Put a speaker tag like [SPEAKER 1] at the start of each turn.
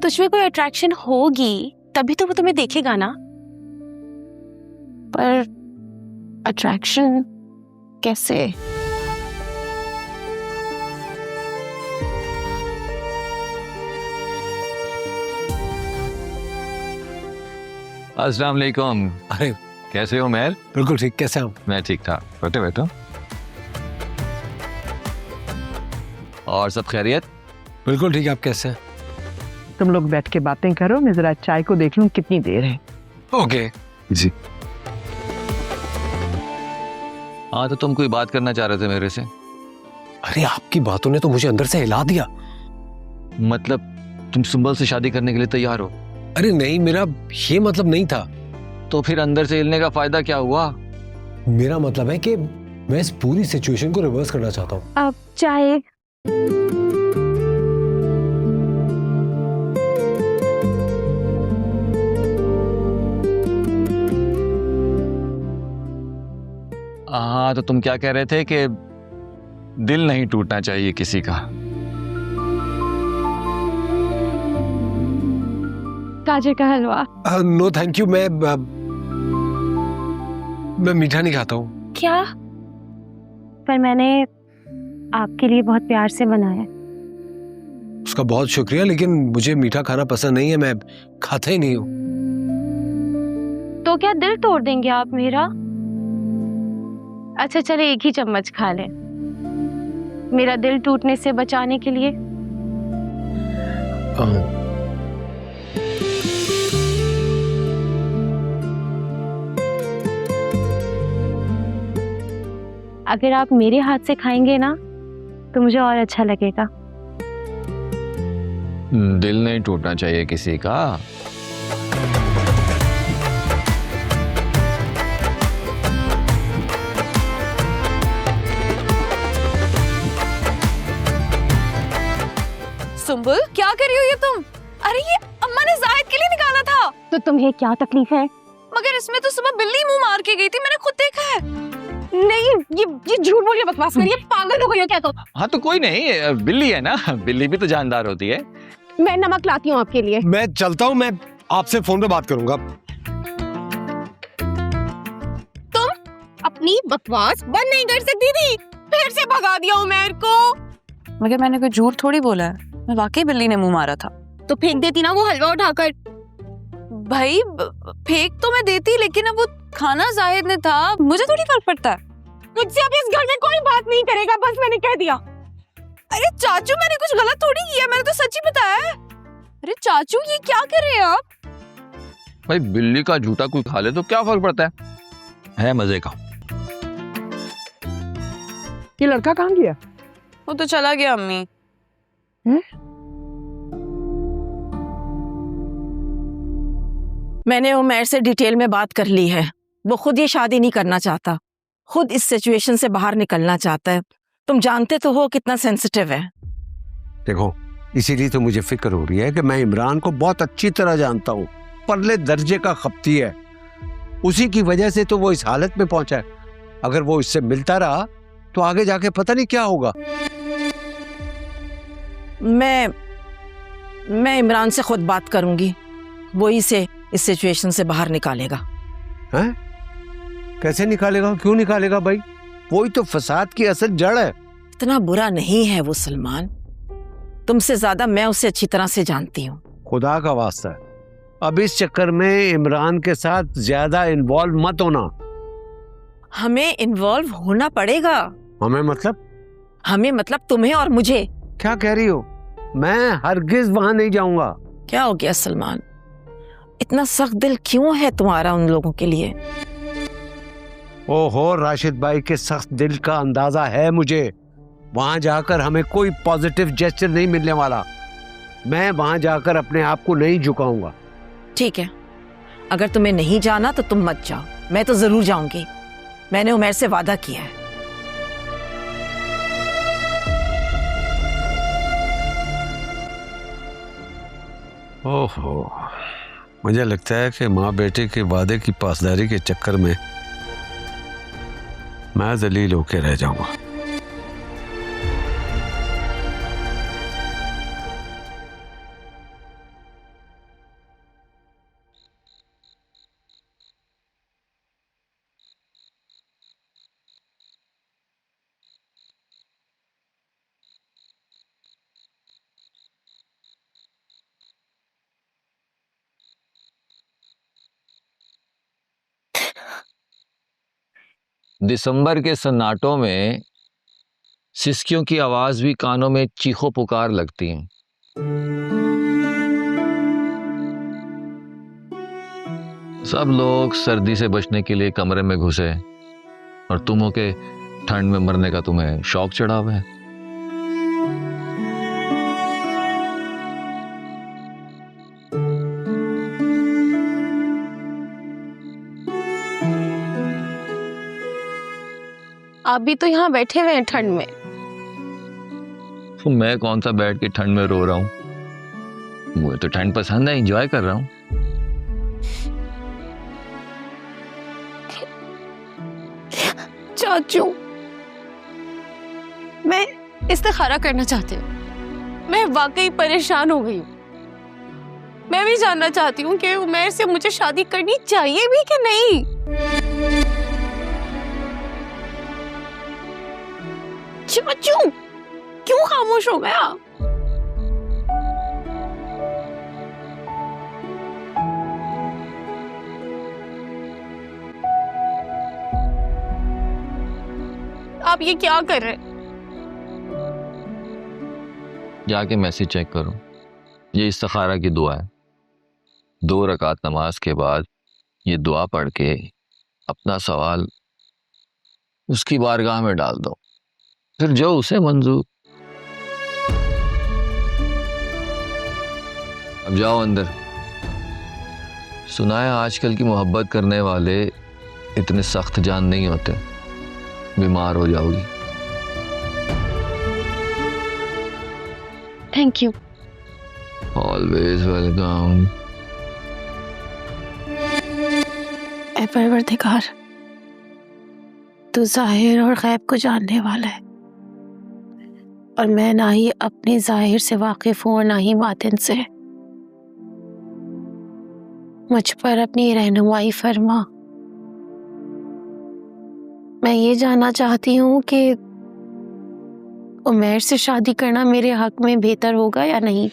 [SPEAKER 1] तुझ में कोई अट्रैक्शन होगी तभी तो वो तुम्हें देखेगा ना। पर अट्रैक्शन कैसे?
[SPEAKER 2] अस्सलाम वालेकुम।
[SPEAKER 3] अरे
[SPEAKER 2] कैसे हो मेहर?
[SPEAKER 3] बिल्कुल ठीक, कैसे हो?
[SPEAKER 2] मैं ठीक ठाक। बैठो बैठो। और सब खैरियत?
[SPEAKER 3] बिल्कुल ठीक, आप कैसे हैं?
[SPEAKER 4] तुम लोग बैठ के बातें करो, मैं जरा चाय को देख लूं कितनी देर है।
[SPEAKER 3] ओके
[SPEAKER 2] जी। हाँ तो तुम कोई बात करना चाह रहे थे मेरे से?
[SPEAKER 3] अरे आपकी बातों ने तो मुझे अंदर से हिला दिया।
[SPEAKER 2] मतलब तुम सुंबल से शादी करने के लिए तैयार हो?
[SPEAKER 3] अरे नहीं, मेरा ये मतलब नहीं था।
[SPEAKER 2] तो फिर अंदर से हिलने का फायदा क्या हुआ?
[SPEAKER 3] मेरा मतलब है कि मैं इस पूरी सिचुएशन को रिवर्स करना चाहता हूँ।
[SPEAKER 1] अब चाय।
[SPEAKER 2] हाँ तो तुम क्या कह रहे थे कि दिल नहीं टूटना चाहिए किसी का?
[SPEAKER 1] गाजर का हलवा।
[SPEAKER 3] नो थैंक यू, मैं मीठा नहीं खाता हूँ।
[SPEAKER 1] क्या? पर मैंने आपके लिए बहुत प्यार से बनाया।
[SPEAKER 3] उसका बहुत शुक्रिया, लेकिन मुझे मीठा खाना पसंद नहीं है, मैं खाता ही नहीं हूँ।
[SPEAKER 1] तो क्या दिल तोड़ देंगे आप मेरा? अच्छा चले, एक ही चम्मच खा लें, मेरा दिल टूटने से बचाने के लिए। अगर आप मेरे हाथ से खाएंगे ना तो मुझे और अच्छा लगेगा।
[SPEAKER 2] दिल नहीं टूटना चाहिए किसी का।
[SPEAKER 5] सुंबुल, क्या कर रही हो ये तुम? अरे ये अम्मा ने जाहिद के लिए निकाला था।
[SPEAKER 1] तो तुम्हें क्या तकलीफ है?
[SPEAKER 5] मगर इसमें तो सुबह बिल्ली मुंह मार के गई थी, मैंने खुद देखा है।
[SPEAKER 1] नहीं, ये झूठ बोलिए, बकवास करिए, पागल हो गई हो क्या तुम?
[SPEAKER 2] हाँ तो कोई नहीं, बिल्ली है ना, बिल्ली भी तो जानदार होती है।
[SPEAKER 1] मैं नमक लाती हूँ आपके लिए।
[SPEAKER 3] मैं चलता हूँ, मैं आपसे फोन पे बात करूंगा।
[SPEAKER 1] तुम अपनी बकवास बंद नहीं कर सकती थी, फिर से भगा दिया उमैर को।
[SPEAKER 5] मगर मैंने कोई झूठ थोड़ी बोला है, मैं वाकई बिल्ली ने मुंह मारा था।
[SPEAKER 1] तो फेंक देती ना वो हलवा उठाकर।
[SPEAKER 5] भाई फेंक तो मैं देती, लेकिन अब वो खाना जाहिद ने था, मुझे थोड़ी फर्क पड़ता है।
[SPEAKER 1] मुझसे अब इस घर में कोई बात नहीं करेगा, बस मैंने कह दिया।
[SPEAKER 5] अरे चाचू, मैंने कुछ गलत थोड़ी किया, मैंने तो सच ही बताया है। अरे चाचू, ये क्या कर रहे हैं आप?
[SPEAKER 2] भाई बिल्ली का झूठा कोई खा ले तो क्या फर्क पड़ता है मजे का।
[SPEAKER 4] ये लड़का कहाँ गया?
[SPEAKER 5] वो तो चला गया अम्मी।
[SPEAKER 6] मैंने उमैर से डिटेल में बात कर ली है। वो खुद ये शादी नहीं करना चाहता, खुद इस सिचुएशन से बाहर निकलना चाहता है। तुम जानते तो हो कितना सेंसिटिव है।
[SPEAKER 7] देखो, इसीलिए तो मुझे फिक्र हो रही है कि मैं इमरान को बहुत अच्छी तरह जानता हूँ, परले दर्जे का खप्ती है। उसी की वजह से तो वो इस हालत में पहुंचा है। अगर वो इससे मिलता रहा तो आगे जाके पता नहीं क्या होगा।
[SPEAKER 6] मैं इमरान से खुद बात करूंगी, वो इसे इस सिचुएशन से बाहर निकालेगा।
[SPEAKER 7] हैं? कैसे निकालेगा? क्यों निकालेगा भाई? वही तो फसाद की असल जड़ है।
[SPEAKER 6] इतना बुरा नहीं है वो सलमान, तुमसे ज्यादा मैं उसे अच्छी तरह से जानती हूँ।
[SPEAKER 7] खुदा का वास्ता है, अब इस चक्कर में इमरान के साथ ज्यादा इन्वॉल्व मत होना।
[SPEAKER 6] हमें इन्वॉल्व होना पड़ेगा।
[SPEAKER 7] हमें मतलब?
[SPEAKER 6] हमें मतलब तुम्हें और मुझे।
[SPEAKER 7] क्या कह रही हो? मैं हरगिज वहां नहीं जाऊंगा।
[SPEAKER 6] क्या हो गया सलमान, इतना सख्त दिल क्यों है तुम्हारा उन लोगों के लिए?
[SPEAKER 7] ओहो, राशिद भाई के सख्त दिल का अंदाजा है मुझे। वहां जाकर हमें कोई पॉजिटिव जेस्चर नहीं मिलने वाला। मैं वहां जाकर अपने आप को नहीं झुकाऊंगा।
[SPEAKER 6] ठीक है, अगर तुम्हें नहीं जाना तो तुम मत जाओ, मैं तो जरूर जाऊंगी। मैंने उमैर से वादा किया है।
[SPEAKER 7] ओहो, मुझे लगता है कि माँ बेटे के वादे की पासदारी के चक्कर में मैं जलील होके रह जाऊंगा।
[SPEAKER 2] दिसंबर के सन्नाटों में सिसकियों की आवाज भी कानों में चीखों पुकार लगती है। सब लोग सर्दी से बचने के लिए कमरे में घुसे और तुम हो के ठंड में मरने का तुम्हें शौक चढ़ा हुआ है।
[SPEAKER 1] आप भी तो यहाँ बैठे हुए हैं ठंड में।
[SPEAKER 2] तो मैं कौन सा बैठ के ठंड में रो रहा हूँ? मुझे तो ठंड पसंद है, एंजॉय कर रहा हूँ।
[SPEAKER 1] चाचू, मैं इस्तिखारा करना चाहती हूँ। मैं वाकई परेशान हो गई हूँ। मैं भी जानना चाहती हूँ कि उमैर से मुझे शादी करनी चाहिए भी कि नहीं। चाचू, क्यों खामोश हो गया? आप ये क्या कर रहे हैं?
[SPEAKER 2] जाके मैसेज चेक करो। ये इस्तिखारा की दुआ है। 2 रकात नमाज के बाद ये दुआ पढ़ के अपना सवाल उसकी बारगाह में डाल दो, फिर जो उसे मंजूर। अब जाओ अंदर। सुना है आजकल की मोहब्बत करने वाले इतने सख्त जान नहीं होते, बीमार हो जाओगी।
[SPEAKER 1] Thank you.
[SPEAKER 2] Always welcome.
[SPEAKER 1] ऐ परवरदिगार, तू जाहिर और गैब को जानने वाला है, और मैं ना ही अपने जाहिर से वाकिफ हूँ और ना ही बातिन से। मुझ पर अपनी रहनुमाई फरमा। मैं ये जानना चाहती हूँ कि उमैर से शादी करना मेरे हक में बेहतर होगा या नहीं।